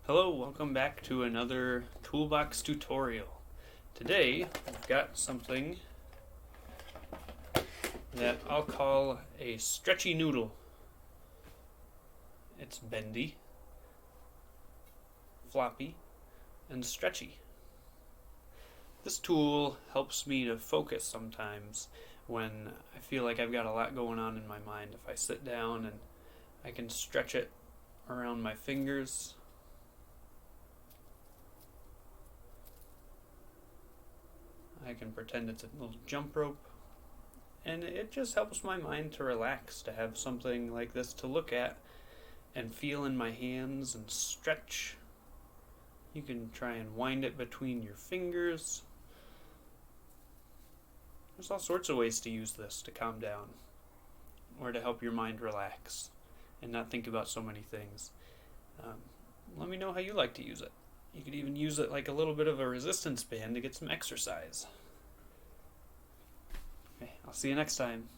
Hello, welcome back to another Toolbox tutorial. Today, I've got something that I'll call a stretchy noodle. It's bendy, floppy, and stretchy. This tool helps me to focus sometimes when I feel like I've got a lot going on in my mind. If I sit down and I can stretch it around my fingers, I can pretend it's a little jump rope, and it just helps my mind to relax, to have something like this to look at and feel in my hands and stretch. You can try and wind it between your fingers. There's all sorts of ways to use this to calm down or to help your mind relax and not think about so many things. Let me know how you like to use it. You could even use it like a little bit of a resistance band to get some exercise. Okay, I'll see you next time.